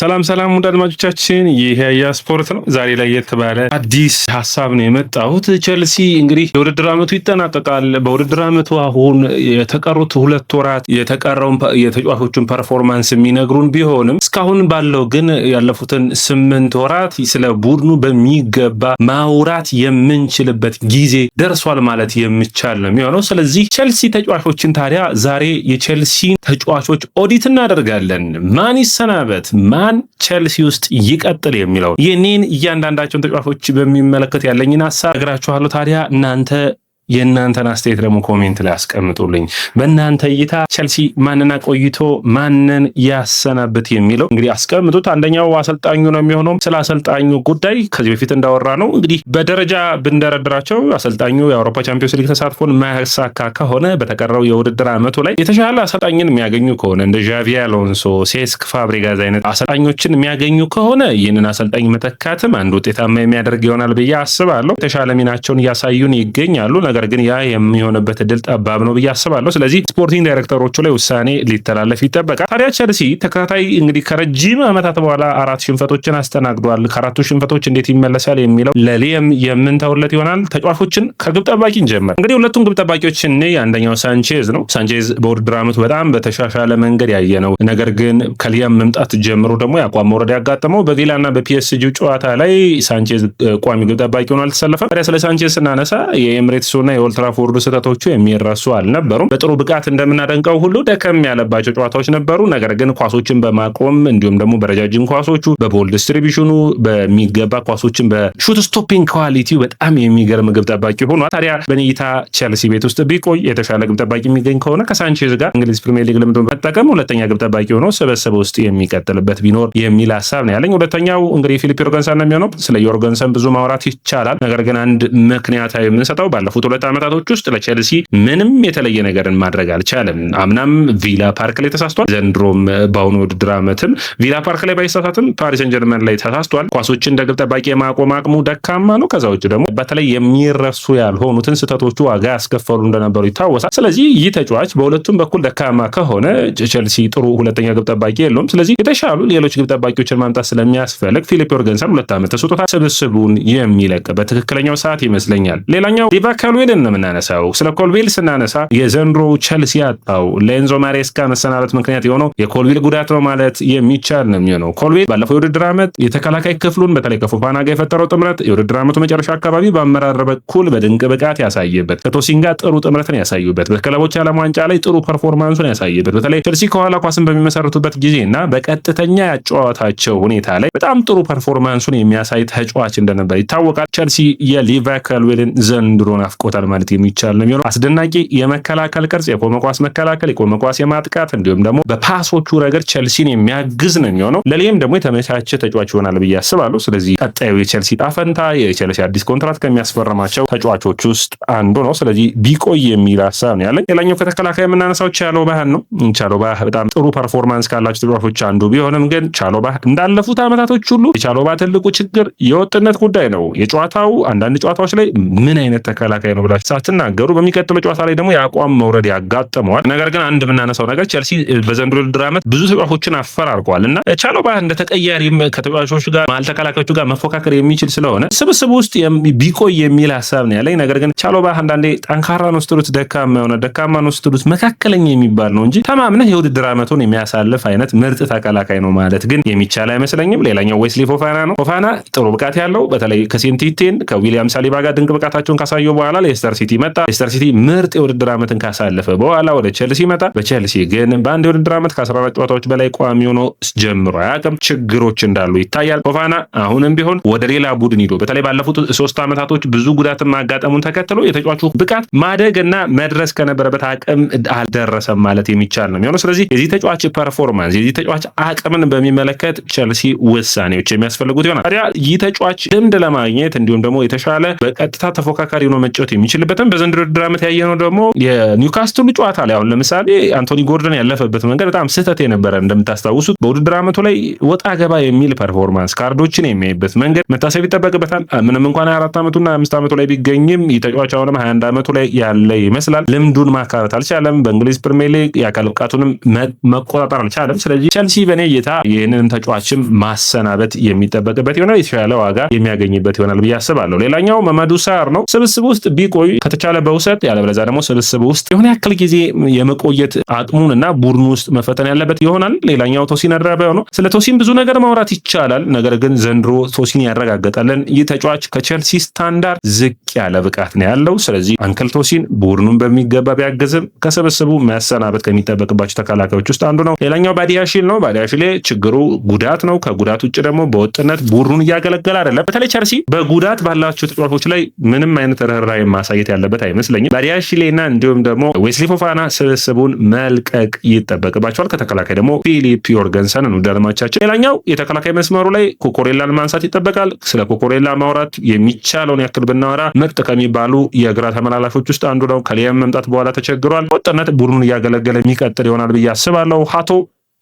ሰላም ውድ አድማጮቻችን፣ ይሄ ያ ስፖርት ነው። ዛሬ ላይ የተባለ አዲስ ሀሳብ ነው የመጣሁት። ቸልሲ እንግዲህ የውድድር ዓመቱ ይጠናቀቃል። በውድድር ዓመቱ አሁን የተቀሩት 2 ወራት የተቀረውን የተጫዋቾቹን ፐርፎርማንስ የሚነግሩን ቢሆንም እስካሁን ባለው ግን ያለፉትን 8 ወራት ስለ ቡድኑ በሚገባ ማውራት የምንችልበት ጊዜ ደርሷል ማለት የሚቻል ነው የሚሆነው። ስለዚህ ቸልሲ ተጫዋቾችን ታዲያ ዛሬ የቸልሲ ተጫዋቾች ኦዲት እናደርጋለን። ማን ይሰናበት፣ ማን ቸልሲ ውስጥ ይቀጥል የሚለው የኔን እያንዳንዳቸውን ተጫዋቾች በሚመለከት ያለኝን ሀሳብ እግራችኋለሁ። ታዲያ እናንተ የእናንተን አስተያየት ደግሞ ኮሜንት ላይ አስቀምጡልኝ። በእናንተ እይታ ቸልሲ ማንና ቆይቶ ማንን ያሰናብት የሚለው እንግዲህ አስቀምጡት። አንደኛው አሰልጣኙ ነው የሚሆነው። ስለ አሰልጣኙ ጉዳይ ከዚህ በፊት እንዳወራ ነው እንግዲህ በደረጃ ብንደረድራቸው አሰልጣኙ የአውሮፓ ቻምፒዮንስ ሊግ ተሳትፎን ማያሳካ ከሆነ በተቀረው የውድድር ዓመቱ ላይ የተሻለ አሰልጣኝን የሚያገኙ ከሆነ እንደ ዣቪ አሎንሶ፣ ሴስክ ፋብሪጋዝ አይነት አሰልጣኞችን የሚያገኙ ከሆነ ይህንን አሰልጣኝ መተካትም አንድ ውጤታማ የሚያደርግ ይሆናል ብዬ አስባለሁ። የተሻለ ሚናቸውን እያሳዩን ይገኛሉ። ነገር ግን ያ የሚሆንበት እድል ጠባብ ነው ብዬ አስባለሁ። ስለዚህ ስፖርቲንግ ዳይሬክተሮቹ ላይ ውሳኔ ሊተላለፍ ይጠበቃል። ታዲያ ቸልሲ ተከታታይ እንግዲህ ከረጅም ዓመታት በኋላ 4 ሽንፈቶችን አስተናግዷል። ከ4ቱ ሽንፈቶች እንዴት ይመለሳል የሚለው ለሊየም የምንተውለት ይሆናል። ተጫዋቾችን ከግብ ጠባቂ እንጀምር። እንግዲህ ሁለቱም ግብ ጠባቂዎች አንደኛው ሳንቼዝ ነው። ሳንቼዝ በውድድር ዓመቱ በጣም በተሻሻለ መንገድ ያየ ነው። ነገር ግን ከሊየም መምጣት ጀምሮ ደግሞ የአቋም መውረድ ያጋጠመው በቪላና በፒኤስጂ ጨዋታ ላይ ሳንቼዝ ቋሚ ግብ ጠባቂ ሆኖ አልተሰለፈም። ታዲያ ስለ ሳንቼዝ ስናነሳ የኤምሬትስ የኦልትራፎርድ ስህተቶቹ የሚረሱ አልነበሩም። በጥሩ ብቃት እንደምናደንቀው ሁሉ ደከም ያለባቸው ጨዋታዎች ነበሩ። ነገር ግን ኳሶችን በማቆም እንዲሁም ደግሞ በረጃጅም ኳሶቹ፣ በቦል ዲስትሪቢዩሽኑ በሚገባ ኳሶችን በሹት ስቶፒንግ ኳሊቲው በጣም የሚገርም ግብ ጠባቂ ሆኗል። ታዲያ በኔይታ ቸልሲ ቤት ውስጥ ቢቆይ የተሻለ ግብ ጠባቂ የሚገኝ ከሆነ ከሳንቼዝ ጋር እንግሊዝ ፕሪሚየር ሊግ ልምድ መጠቀም ሁለተኛ ግብ ጠባቂ ሆኖ ስብስብ ውስጥ የሚቀጥልበት ቢኖር የሚል ሀሳብ ነው ያለኝ። ሁለተኛው እንግዲህ ፊሊፕ ዮርገንሰን ነው የሚሆነው። ስለ ዮርገንሰን ብዙ ማውራት ይቻላል። ነገር ግን አንድ ምክንያታዊ የምንሰጠው ባለፉት 2 ዓመታቶች ውስጥ ለቸልሲ ምንም የተለየ ነገርን ማድረግ አልቻለም። አምናም ቪላ ፓርክ ላይ ተሳስቷል። ዘንድሮም በአሁኑ ውድድር ዓመትም ቪላ ፓርክ ላይ ባይሳሳትም ፓሪስ ሰን ጀርመን ላይ ተሳስቷል። ኳሶችን እንደ ግብ ጠባቂ የማቆም አቅሙ ደካማ ነው። ከዛ ውጭ ደግሞ በተለይ የሚረሱ ያልሆኑትን ስህተቶቹ ዋጋ ያስከፈሉ እንደነበሩ ይታወሳል። ስለዚህ ይህ ተጫዋች በሁለቱም በኩል ደካማ ከሆነ ቸልሲ ጥሩ ሁለተኛ ግብ ጠባቂ የለውም። ስለዚህ የተሻሉ ሌሎች ግብ ጠባቂዎችን ማምጣት ስለሚያስፈልግ ፊሊፕ ዮርገንሰን 2 ዓመት ተሰጥቶታል። ስብስቡን የሚለቅበት ትክክለኛው ሰዓት ይመስለኛል። ሌላኛው ዲቫ ካልዌልን ነው የምናነሳው። ስለ ኮልዊል ስናነሳ የዘንድሮ ቸልሲ ያጣው ለኤንዞ ማሬስካ መሰናበት ምክንያት የሆነው የኮልዊል ጉዳት ነው ማለት የሚቻል ነው የሚሆነው። ኮልዊል ባለፈው የውድድር ዓመት የተከላካይ ክፍሉን በተለይ ከፎፋና ጋር የፈጠረው ጥምረት የውድድር ዓመቱ መጨረሻ አካባቢ በአመራር በኩል በድንቅ ብቃት ያሳየበት፣ ከቶሲን ጋር ጥሩ ጥምረትን ያሳዩበት፣ በክለቦች ዓለም ዋንጫ ላይ ጥሩ ፐርፎርማንሱን ያሳየበት፣ በተለይ ቸልሲ ከኋላ ኳስን በሚመሰርቱበት ጊዜና በቀጥተኛ ያጫዋታቸው ሁኔታ ላይ በጣም ጥሩ ፐርፎርማንሱን የሚያሳይ ተጫዋች እንደነበር ይታወቃል። ቸልሲ የሊቫ ካልዌልን ዘንድሮ ናፍቆታል ማለት የሚቻል ነው የሚሆነው። አስደናቂ የመከላከል ቅርጽ፣ የቆመ ኳስ መከላከል፣ የቆመ ኳስ የማጥቃት እንዲሁም ደግሞ በፓሶቹ ረገድ ቸልሲን የሚያግዝ ነው የሚሆነው። ለሊየም ደግሞ የተመቻቸ ተጫዋች ይሆናል ብዬ አስባለሁ። ስለዚህ ቀጣዩ የቸልሲ ጣፈንታ የቸልሲ አዲስ ኮንትራት ከሚያስፈርማቸው ተጫዋቾች ውስጥ አንዱ ነው። ስለዚህ ቢቆይ የሚል ሀሳብ ነው ያለኝ። ሌላኛው ከተከላካይ የምናነሳው ቻሎባህን ነው። ቻሎባህ በጣም ጥሩ ፐርፎርማንስ ካላቸው ተጫዋቾች አንዱ ቢሆንም ግን ቻሎባህ እንዳለፉት ዓመታቶች ሁሉ የቻሎባህ ትልቁ ችግር የወጥነት ጉዳይ ነው። የጨዋታው አንዳንድ ጨዋታዎች ላይ ምን አይነት ተከላካይ ነው ብላችሁ ሳትናገሩ በሚቀጥለው ጨዋታ ላይ ደግሞ የአቋም መውረድ ያጋጥመዋል። ነገር ግን አንድ የምናነሳው ነገር ቸልሲ በዘንድሮ ውድድር ዓመት ብዙ ተጫዋቾችን አፈራርቋል እና ቻሎባህ እንደ ተቀያሪም ከተጫዋቾች ጋር መሀል ተከላካዮቹ ጋር መፎካከር የሚችል ስለሆነ ስብስብ ውስጥ ቢቆይ የሚል ሀሳብ ነው ያለኝ። ነገር ግን ቻሎባህ አንዳንዴ ጠንካራ ነው ስትሉት ደካማ ነው ስትሉት መካከለኛ የሚባል ነው እንጂ ተማምነህ የውድድር ዓመቱን የሚያሳልፍ አይነት ምርጥ ተከላካይ ነው ማለት ግን የሚቻል አይመስለኝም። ሌላኛው ዌስሊ ፎፋና ነው። ፎፋና ጥሩ ብቃት ያለው በተለይ ከሴንቲቴን ከዊሊያም ሳሊባ ጋር ድንቅ ብቃታቸውን ካሳዩ በኋላ ሌስተር ሲቲ መጣ። ሌስተር ሲቲ ምርጥ የውድድር ዓመትን ካሳለፈ በኋላ ወደ ቸልሲ መጣ። በቸልሲ ግን በአንድ የውድድር ዓመት ከ14 ጨዋታዎች በላይ ቋሚ ሆኖ ጀምሮ አያውቅም። ችግሮች እንዳሉ ይታያል። ፎፋና አሁንም ቢሆን ወደ ሌላ ቡድን ሂዶ በተለይ ባለፉት 3 ዓመታቶች ብዙ ጉዳትን ማጋጠሙን ተከትሎ የተጫዋቹ ብቃት ማደግና መድረስ ከነበረበት አቅም አልደረሰም ማለት የሚቻል ነው የሚሆነው። ስለዚህ የዚህ ተጫዋች ፐርፎርማንስ የዚህ ተጫዋች አቅምን በሚመለከት ቸልሲ ውሳኔዎች የሚያስፈልጉት ይሆናል። ታዲያ ይህ ተጫዋች ልምድ ለማግኘት እንዲሁም ደግሞ የተሻለ በቀጥታ ተፎካካሪ ሆኖ መጫወት የሚችልበትም በዘንድሮ ውድድር ዓመት ያየነው ደግሞ የኒውካስትሉ ጨዋታ ላይ አሁን ለምሳሌ አንቶኒ ጎርደን ያለፈበት መንገድ በጣም ስህተት የነበረ እንደምታስታውሱት በውድድር ዓመቱ ላይ ወጣ ገባ የሚል ፐርፎርማንስ ካርዶችን የሚያይበት መንገድ መታሰብ ይጠበቅበታል። ምንም እንኳን 24 ዓመቱና 5 ዓመቱ ላይ ቢገኝም የተጫዋች አሁንም 21 ዓመቱ ላይ ያለ ይመስላል። ልምዱን ማካበት አልቻለም። በእንግሊዝ ፕሪሚየር ሊግ የአካል ብቃቱንም መቆጣጠር አልቻለም። ስለዚህ ቸልሲ በኔ እይታ ይህንን ተጫዋችም ማሰናበት የሚጠበቅበት ይሆናል። የተሻለ ዋጋ የሚያገኝበት ይሆናል ብዬ አስባለሁ። ሌላኛው መመዱ ሳር ነው። ስብስብ ውስጥ ቢቆይ ከተቻለ በውሰት ያለበለዚያ ደግሞ ስብስብ ውስጥ የሆነ ያክል ጊዜ የመቆየት አቅሙንና ቡድኑ ውስጥ መፈተን ያለበት ይሆናል። ሌላኛው ቶሲን አድራቢያው ነው። ስለ ቶሲን ብዙ ነገር ማውራት ይቻላል። ነገር ግን ዘንድሮ ቶሲን ያረጋገጠልን ይህ ተጫዋች ከቸልሲ ስታንዳርድ ዝቅ ያለ ብቃት ነው ያለው። ስለዚህ አንከል ቶሲን ቡድኑን በሚገባ ቢያገዝም ከስብስቡ መሰናበት ከሚጠበቅባቸው ተከላካዮች ውስጥ አንዱ ነው። ሌላኛው ባዲያሺል ነው። ባዲያሺል ችግሩ ጉዳት ነው። ከጉዳት ውጭ ደግሞ በወጥነት ቡድኑን እያገለገለ አይደለም። በተለይ ቸልሲ በጉዳት ባላቸው ተጫዋቾች ላይ ምንም አይነት ርህራሄ ማሳየት ያለበት አይመስለኝም። ባዲያሺሌና እንዲሁም ደግሞ ዌስሊ ፎፋና ስብስቡን መልቀቅ ይጠበቅባቸዋል። ከተከላካይ ደግሞ ፊሊፕ ዮርገንሰን ነው ደልማቻችን። ሌላኛው የተከላካይ መስመሩ ላይ ኮኮሬላን ማንሳት ይጠበቃል። ስለ ኮኮሬላ ማውራት የሚቻለውን ያክል ብናወራ ምርጥ ከሚባሉ የግራ ተመላላሾች ውስጥ አንዱ ነው። ከሊያም መምጣት በኋላ ተቸግሯል። ወጥነት ቡድኑን እያገለገለ የሚቀጥል ይሆናል ብዬ አስባለሁ። ሀቶ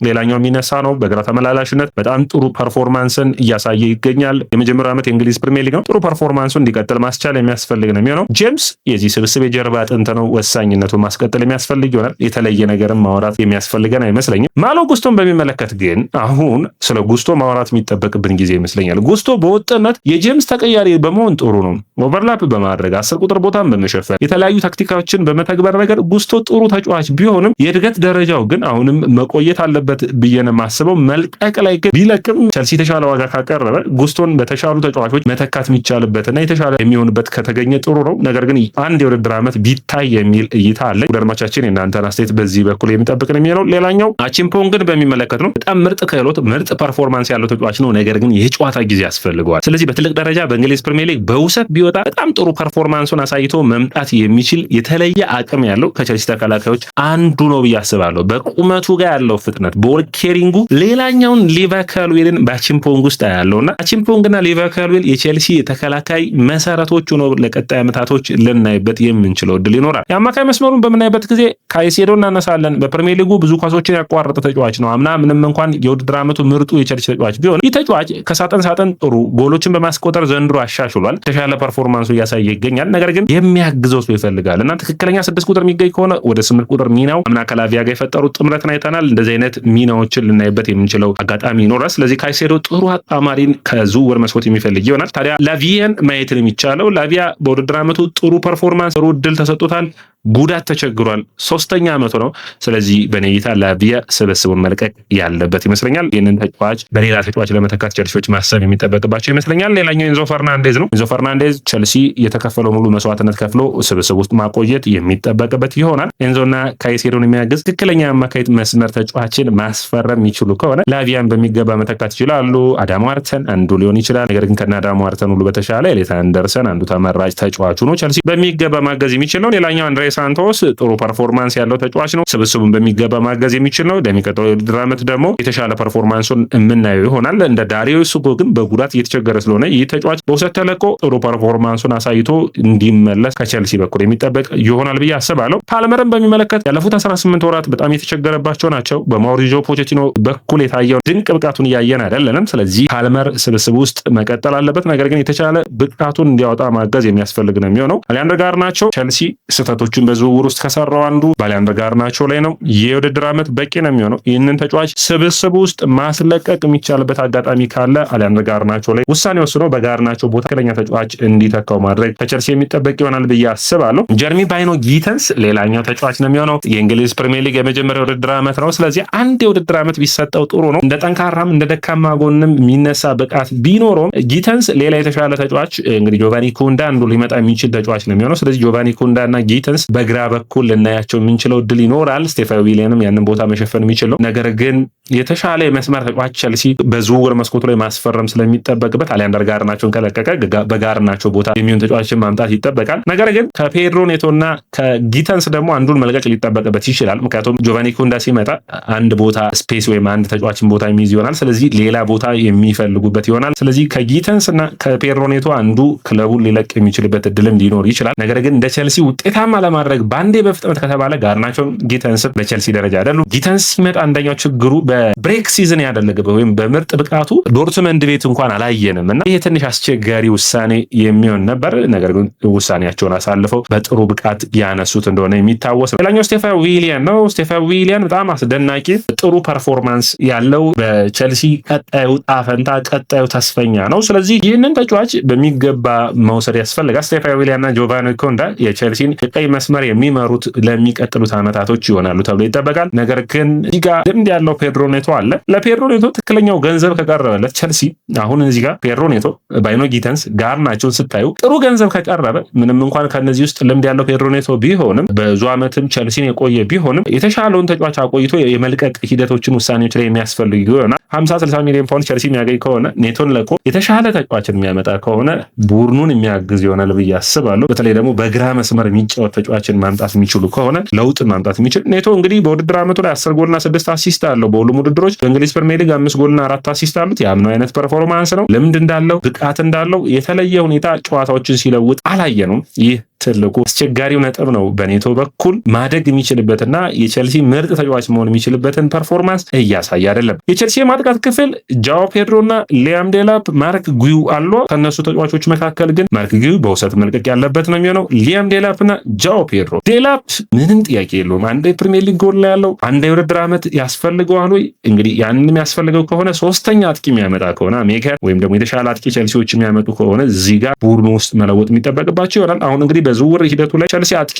ሌላኛው የሚነሳ ነው። በግራ ተመላላሽነት በጣም ጥሩ ፐርፎርማንስን እያሳየ ይገኛል። የመጀመሪያው ዓመት የእንግሊዝ ፕሪሚየር ሊግ ነው። ጥሩ ፐርፎርማንሱን እንዲቀጥል ማስቻል የሚያስፈልግ ነው የሚሆነው። ጄምስ የዚህ ስብስብ የጀርባ አጥንት ነው። ወሳኝነቱን ማስቀጠል የሚያስፈልግ ይሆናል። የተለየ ነገርም ማውራት የሚያስፈልገን አይመስለኝም። ማሎ ጉስቶን በሚመለከት ግን አሁን ስለ ጉስቶ ማውራት የሚጠበቅብን ጊዜ ይመስለኛል። ጉስቶ በወጥነት የጄምስ ተቀያሪ በመሆን ጥሩ ነው። ኦቨርላፕ በማድረግ 10 ቁጥር ቦታን በመሸፈን የተለያዩ ታክቲካዎችን በመተግበር ነገር ጉስቶ ጥሩ ተጫዋች ቢሆንም የእድገት ደረጃው ግን አሁንም መቆየት አለበት ብዬ ነው የማስበው። መልቀቅ ላይ ግን ቢለቅም ቸልሲ የተሻለ ዋጋ ካቀረበ ጉስቶን በተሻሉ ተጫዋቾች መተካት የሚቻልበትና የተሻለ የሚሆንበት ከተገኘ ጥሩ ነው። ነገር ግን አንድ የውድድር ዓመት ቢታይ የሚል እይታ አለ። አድማቻችን የእናንተን አስተያየት በዚህ በኩል የሚጠብቅ ነው የሚለው። ሌላኛው አቺምፖንግን በሚመለከት ነው። በጣም ምርጥ ክህሎት፣ ምርጥ ፐርፎርማንስ ያለው ተጫዋች ነው። ነገር ግን የጨዋታ ጊዜ ያስፈልገዋል። ስለዚህ በትልቅ ደረጃ በእንግሊዝ ፕሪሚየር ሊግ በውሰት ቢወጣ በጣም ጥሩ ፐርፎርማንሱን አሳይቶ መምጣት የሚችል የተለየ አቅም ያለው ከቸልሲ ተከላካዮች አንዱ ነው ብዬ አስባለሁ። በቁመቱ ጋር ያለው ፍጥነት ቦል ኬሪንጉ ሌላኛውን ሊቨርፑልን በአቺምፖንግ ውስጥ ያለውና አቺምፖንግና ሊቨርፑል የቼልሲ ተከላካይ መሰረቶቹ ነው። ለቀጣይ ዓመታቶች ልናይበት የምንችለው እድል ይኖራል። የአማካይ መስመሩን በምናይበት ጊዜ ካይሴዶ እናነሳለን። በፕሪሚየር ሊጉ ብዙ ኳሶችን ያቋረጠ ተጫዋች ነው። አምና ምንም እንኳን የውድድር ዓመቱ ምርጡ የቼልሲ ተጫዋች ቢሆን ይህ ተጫዋች ከሳጥን ሳጥን ጥሩ ጎሎችን በማስቆጠር ዘንድሮ አሻሽሏል። የተሻለ ፐርፎርማንሱ እያሳየ ይገኛል። ነገር ግን የሚያግዘው ሰው ይፈልጋል እና ትክክለኛ 6 ቁጥር የሚገኝ ከሆነ ወደ 8 ቁጥር ሚናው አምና ከላቪያ ጋር የፈጠሩት ጥምረትን አይተናል። እንደዚህ አይነት ሚናዎችን ልናይበት የምንችለው አጋጣሚ ይኖራል። ስለዚህ ካይሴዶ ጥሩ አጣማሪን ከዝውውር መስኮት የሚፈልግ ይሆናል። ታዲያ ላቪያን ማየትን የሚቻለው ላቪያ በውድድር ዓመቱ ጥሩ ፐርፎርማንስ ጥሩ እድል ተሰጥቶታል። ጉዳት ተቸግሯል። 3ኛ ዓመቱ ነው። ስለዚህ በኔ እይታ ላቪያ ስብስቡን መልቀቅ ያለበት ይመስለኛል። ይህንን ተጫዋች በሌላ ተጫዋች ለመተካት ቸልሲዎች ማሰብ የሚጠበቅባቸው ይመስለኛል። ሌላኛው ኤንዞ ፈርናንዴዝ ነው። ኤንዞ ፈርናንዴዝ ቸልሲ የተከፈለው ሙሉ መስዋዕትነት ከፍሎ ስብስብ ውስጥ ማቆየት የሚጠበቅበት ይሆናል። ኤንዞና ካይሴዶን የሚያግዝ ትክክለኛ አማካይ መስመር ተጫዋችን ማስፈረም የሚችሉ ከሆነ ላቪያን በሚገባ መተካት ይችላሉ። አዳም ዋርተን አንዱ ሊሆን ይችላል። ነገር ግን ከና አዳም ዋርተን ሁሉ በተሻለ ኤሊት አንደርሰን አንዱ ተመራጭ ተጫዋቹ ነው። ቸልሲ በሚገባ ማገዝ የሚችል ነው። ሌላኛው አንድሬ ሳንቶስ ጥሩ ፐርፎርማንስ ያለው ተጫዋች ነው። ስብስቡን በሚገባ ማገዝ የሚችል ነው። ለሚቀጥለው የውድድር ዓመት ደግሞ የተሻለ ፐርፎርማንሱን የምናየው ይሆናል። እንደ ዳሪዮ ሱጎ ግን በጉዳት እየተቸገረ ስለሆነ ይህ ተጫዋች በውሰት ተለቆ ጥሩ ፐርፎርማንሱን አሳይቶ እንዲመለስ ከቸልሲ በኩል የሚጠበቅ ይሆናል ብዬ አስባለሁ። ፓልመርን በሚመለከት ያለፉት 18 ወራት በጣም የተቸገረባቸው ናቸው። በማውሪዚዮ ፖቼቲኖ በኩል የታየው ድንቅ ብቃቱን እያየን አይደለንም። ስለዚህ ፓልመር ስብስብ ውስጥ መቀጠል አለበት። ነገር ግን የተሻለ ብቃቱን እንዲያወጣ ማገዝ የሚያስፈልግ ነው የሚሆነው። አሊያንድር ጋርናቾ ቸልሲ ስህተቶችን በዝውውር ውስጥ ከሰራው አንዱ በአሊያንድር ጋርናቾ ላይ ነው። የውድድር ዓመት በቂ ነው የሚሆነው ይህንን ተጫዋች ስብስብ ውስጥ ማስለቀቅ የሚቻልበት አጋጣሚ ካለ አሊያንድር ጋርናቾ ላይ ውሳኔ ወስኖ በጋርናቾ ቦታ ትክክለኛ ተጫዋች እንዲተካው ማድረግ ከቸልሲ የሚጠበቅ ይሆናል ብዬ አስባለሁ። ጀርሚ ባይኖ ጊተንስ ሌላኛው ተጫዋች ነው የሚሆነው። የእንግሊዝ ፕሪሚየር ሊግ የመጀመሪያው ውድድር ዓመት ነው። ስለዚህ አንድ የውድድር ዓመት ቢሰጠው ጥሩ ነው። እንደ ጠንካራም እንደ ደካማ ጎንም የሚነሳ ብቃት ቢኖረውም ጊተንስ ሌላ የተሻለ ተጫዋች እንግዲህ ጆቫኒ ኩንዳ አንዱ ሊመጣ የሚችል ተጫዋች ነው የሚሆነው። ስለዚህ ጆቫኒ ኩንዳ እና ጊተንስ በግራ በኩል ልናያቸው የምንችለው እድል ይኖራል። ስቴፋን ዊሊያንም ያንን ቦታ መሸፈን የሚችል ነው። ነገር ግን የተሻለ የመስመር ተጫዋች ቸልሲ በዝውውር መስኮቱ ላይ ማስፈረም ስለሚጠበቅበት አሊያንደር ጋርናቾን ከለቀቀ በጋርናቾ ቦታ የሚሆን ተጫዋችን ማምጣት ይጠበቃል። ነገር ግን ከፔድሮ ኔቶና ከጊተንስ ደግሞ አንዱን መልቀቅ ሊጠበቅበት ይችላል። ምክንያቱም ጆቫኒ ኩንዳ ሲመጣ አንድ ቦታ ስፔስ ወይም አንድ ተጫዋችን ቦታ የሚይዝ ይሆናል። ስለዚህ ሌላ ቦታ የሚፈልጉበት ይሆናል። ስለዚህ ከጊተንስ እና ከፔድሮ ኔቶ አንዱ ክለቡን ሊለቅ የሚችልበት እድልም ሊኖር ይችላል። ነገር ግን እንደ ቸልሲ ውጤታማ ለማድረግ ባንዴ በፍጥነት ከተባለ ጋርናቾም ጊተንስም በቸልሲ ደረጃ አይደሉም። ጊተንስ ሲመጣ አንደኛው ችግሩ በብሬክ ሲዝን ያደለገበት ወይም በምርጥ ብቃቱ ዶርትመንድ ቤት እንኳን አላየንም እና ይሄ ትንሽ አስቸጋሪ ውሳኔ የሚሆን ነበር። ነገር ግን ውሳኔያቸውን አሳልፈው በጥሩ ብቃት ያነሱት እንደሆነ የሚታወስ ነው። ሌላኛው ስቴፋን ዊሊያን ነው። ስቴፋን ዊሊያን በጣም አስደናቂ ጥሩ ፐርፎርማንስ ያለው በቸልሲ ቀጣዩ ጣፈንታ ቀጣዩ ተስፈኛ ነው። ስለዚህ ይህንን ተጫዋች በሚገባ መውሰድ ያስፈልጋል። ስቴፋን ዊሊያን እና ጆቫኒ ኮንዳ የቸልሲን ቀይ መስመር የሚመሩት ለሚቀጥሉት ዓመታቶች ይሆናሉ ተብሎ ይጠበቃል። ነገር ግን እዚህ ጋር ልምድ ያለው ፔድሮ ኔቶ አለ። ለፔድሮ ኔቶ ትክክለኛው ገንዘብ ከቀረበለት ቸልሲ አሁን እዚህ ጋር ፔድሮ ኔቶ፣ ባይኖ ጊተንስ፣ ጋርናቾን ስታዩ ጥሩ ገንዘብ ከቀረበ ምንም እንኳን ከነዚህ ውስጥ ልምድ ያለው ፔድሮ ኔቶ ቢሆንም ብዙ ዓመትም ቸልሲን የቆየ ቢሆንም የተሻለውን ተጫዋች አቆይቶ የመልቀቅ ሂደቶችን ውሳኔዎች ላይ የሚያስፈልግ ይሆናል። 50-60 ሚሊዮን ፓውንድ ቸልሲ የሚያገኝ ከሆነ ኔቶን ለቆ የተሻለ ተጫዋችን የሚያመጣ ከሆነ ቡድኑን የሚያግዝ ይሆናል ብዬ አስባለሁ። በተለይ ደግሞ በግራ መስመር የሚጫወት ተጫዋችን ማምጣት የሚችሉ ከሆነ ለውጥ ማምጣት የሚችል ኔቶ እንግዲህ በውድድር ዓመቱ ላይ 10 ጎልና 6 አሲስት አለው። በሁሉም ውድድሮች በእንግሊዝ ፕሪሚየር ሊግ 5 ጎልና 4 አሲስት አሉት። ያምነው አይነት ፐርፎርማንስ ነው። ልምድ እንዳለው ብቃት እንዳለው የተለየ ሁኔታ ጨዋታዎችን ሲለውጥ አላየነውም። ይህ ትልቁ አስቸጋሪው ነጥብ ነው። በኔቶ በኩል ማደግ የሚችልበትና የቸልሲ ምርጥ ተጫዋች መሆን የሚችልበትን ፐርፎርማንስ እያሳየ አይደለም። የቸልሲ የማጥቃት ክፍል ጃኦ ፔድሮና ሊያም ዴላፕ፣ ማርክ ጉዩ አሉ። ከነሱ ተጫዋቾች መካከል ግን ማርክ ጉዩ በውሰት መልቀቅ ያለበት ነው የሚሆነው። ሊያም ዴላፕና ጃኦ ፔድሮ። ዴላፕ ምንም ጥያቄ የለውም። አንድ የፕሪሚየር ሊግ ጎል ላይ ያለው አንድ የውድድር ዓመት ያስፈልገዋል ወይ? እንግዲህ ያንን የሚያስፈልገው ከሆነ ሶስተኛ አጥቂ የሚያመጣ ከሆነ ሜጋ ወይም ደግሞ የተሻለ አጥቂ ቸልሲዎች የሚያመጡ ከሆነ እዚህ ጋር ቡድኑ ውስጥ መለወጥ የሚጠበቅባቸው ይሆናል። አሁን እንግዲህ በዝውውር ሂደቱ ላይ ቸልሲ አጥቂ፣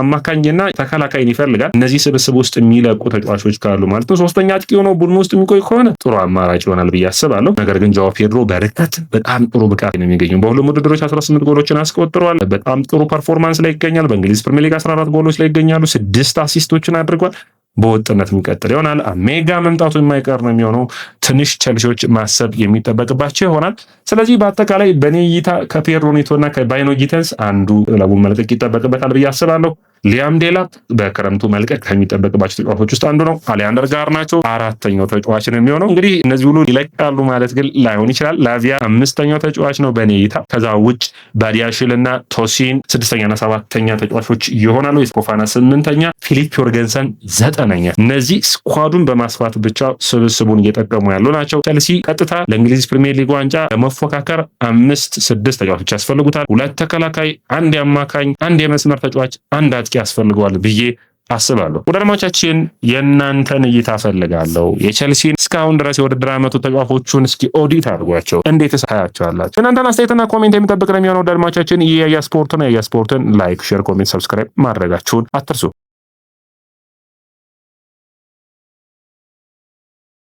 አማካኝና ተከላካይን ይፈልጋል። እነዚህ ስብስብ ውስጥ የሚለቁ ተጫዋቾች ካሉ ማለት ነው ሶስተኛ አጥቂ ሆነው ቡድኑ ውስጥ የሚቆይ ከሆነ ጥሩ አማራጭ ይሆናል ብዬ አስባለሁ። ነገር ግን ጃኦ ፔድሮ በርቀት በጣም ጥሩ ብቃት ነው የሚገኘው። በሁሉም ውድድሮች 18 ጎሎችን አስቆጥሯል። በጣም ጥሩ ፐርፎርማንስ ላይ ይገኛል። በእንግሊዝ ፕሪሚየር ሊግ 14 ጎሎች ላይ ይገኛሉ። 6 አሲስቶችን አድርጓል። በወጥነት የሚቀጥል ይሆናል። ሜጋ መምጣቱ የማይቀር ነው የሚሆነው። ትንሽ ቸልሲዎች ማሰብ የሚጠበቅባቸው ይሆናል። ስለዚህ በአጠቃላይ በኔ እይታ ከፔድሮ ኔቶና ከባይኖ ጊተንስ አንዱ ክለቡን መልቀቅ ይጠበቅበታል ብዬ አስባለሁ። ሊያም ዴላፕ በክረምቱ መልቀቅ ከሚጠበቅባቸው ተጫዋቾች ውስጥ አንዱ ነው። አሊያንደር ጋርናቾ አራተኛው ተጫዋች ነው የሚሆነው። እንግዲህ እነዚህ ሁሉ ይለቃሉ ማለት ግን ላይሆን ይችላል። ላቪያ አምስተኛው ተጫዋች ነው በኔ እይታ። ከዛ ውጭ ባዲያሽልና ቶሲን 6ኛና 7ኛ ተጫዋቾች ይሆናሉ። የስፖፋና 8ኛ፣ ፊሊፕ ዮርገንሰን 9ኛ። እነዚህ ስኳዱን በማስፋት ብቻ ስብስቡን እየጠቀሙ ያሉ ናቸው። ቸልሲ ቀጥታ ለእንግሊዝ ፕሪሚየር ሊግ ዋንጫ ለመፎካከር 5-6 ተጫዋቾች ያስፈልጉታል። 2 ተከላካይ፣ 1 አማካኝ፣ 1 የመስመር ተጫዋች፣ 1 አጥቂ ያስፈልገዋል ብዬ አስባለሁ። ወደ አድማጮቻችን የእናንተን እይታ ፈልጋለሁ። የቸልሲን እስካሁን ድረስ የውድድር ዓመቱ ተጫዋቾቹን እስኪ ኦዲት አድርጓቸው፣ እንዴት ታያቸዋላችሁ? እናንተን አስተያየትና ኮሜንት የሚጠብቅ ነው የሚሆነው። ወደ አድማጮቻችን ይህ ያያ ስፖርት ነው። ያያ ስፖርትን ላይክ፣ ሼር፣ ኮሜንት፣ ሰብስክራይብ ማድረጋችሁን አትርሱ።